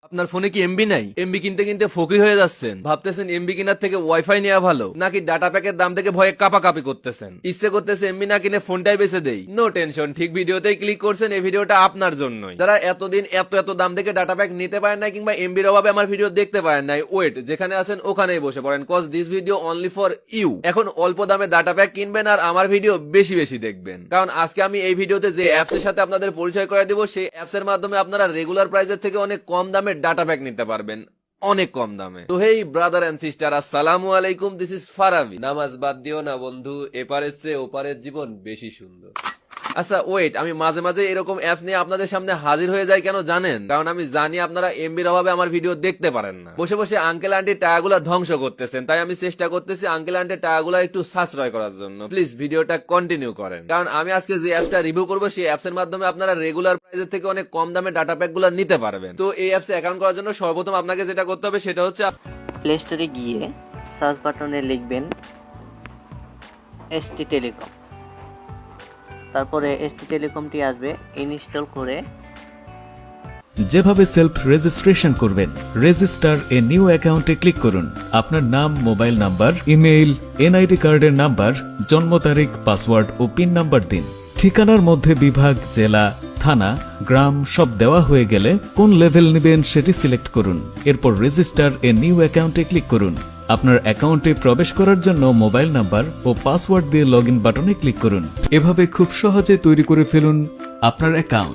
আপনার ফোনে কি এমবি নাই? এমবি কিনতে কিনতে ফকির হয়ে যাচ্ছেন, ভাবতেছেন এমবি কেনার থেকে ওয়াইফাই নেওয়া ভালো, নাকি ডাটা প্যাকের দাম থেকে ভয়ে কাপাকাপি করতেছেন, ইচ্ছে করতেছে এমবি না কিনে ফোনটাই বেঁচে দেই? নো টেনশন, ঠিক ভিডিওতেই ক্লিক করছেন। এই ভিডিওটা আপনার জন্যই। যারা এতদিন এত দাম থেকে ডাটা প্যাক নিতে পারেন নাই, কিংবা এমবির অভাবে আমার ভিডিও দেখতে পারেন নাই, ওয়েট, যেখানে আছেন ওখানেই বসে পড়েন, cause this video only for you. এখন অল্প দামে ডাটা প্যাক কিনবেন আর আমার ভিডিও বেশি বেশি দেখবেন, কারণ আজকে আমি এই ভিডিওতে যে অ্যাপস এর সাথে আপনাদের পরিচয় করে দেব, সেই অ্যাপস এর মাধ্যমে আপনারা রেগুলার প্রাইসের থেকে অনেক কম দামে ডাটা প্যাক নিতে পারবেন, অনেক কম দামে। তো হেই ব্রাদার এন্ড সিস্টার, আসসালামু আলাইকুম, দিস ইজ ফারাবি। নামাজ বাদ দিও না বন্ধু, এপারের চেয়ে ওপারের জীবন বেশি সুন্দর। আচ্ছা ওয়েট, আমি মাঝে মাঝে এরকম অ্যাপস নিয়ে আপনাদের সামনে হাজির হয়ে যাই কেন জানেন? কারণ আমি জানি আপনারা এমবির অভাবে আমার ভিডিও দেখতে পারেন না, বসে বসে আঙ্কেল আন্টির টাকাগুলো ধ্বংস করতেছেন। তাই আমি চেষ্টা করতেছি আঙ্কেল আন্টির টাকাগুলো একটু সাশ্রয় করার জন্য। প্লিজ ভিডিওটা কন্টিনিউ করেন, কারণ আমি আজকে যে অ্যাপসটা রিভিউ করবো, সেই অ্যাপস এর মাধ্যমে আপনারা রেগুলার প্রাইসের থেকে অনেক কম দামে ডাটা প্যাক গুলো নিতে পারবেন। তো এই অ্যাপসে অ্যাকাউন্ট করার জন্য সর্বপ্রথম আপনাকে যেটা করতে হবে সেটা হচ্ছে প্লে স্টোরে গিয়ে সার্চ বাটনে লিখবেন এসটি টেলিকম, তারপরে এসটি টেলিকমটি আসবে, ইনস্টল করে যেভাবে সেলফ রেজিস্ট্রেশন করবেন, রেজিস্টার এ নিউ অ্যাকাউন্টে ক্লিক করুন। আপনার নাম, মোবাইল নাম্বার, ইমেইল, এনআইডি কার্ডের নাম্বার, জন্ম তারিখ, পাসওয়ার্ড ও পিন নাম্বার দিন। ঠিকানার মধ্যে বিভাগ, জেলা, থানা, গ্রাম সব দেওয়া হয়ে গেলে কোন লেভেল নেবেন সেটি সিলেক্ট করুন। এরপর রেজিস্টার এ নিউ অ্যাকাউন্টে ক্লিক করুন। আপনার অ্যাকাউন্টে প্রবেশ করার জন্য মোবাইল নাম্বার ও পাসওয়ার্ড দিয়ে লগইন বাটনে ক্লিক করুন। এভাবে খুব সহজে তৈরি করে ফেলুন আপনার অ্যাকাউন্ট।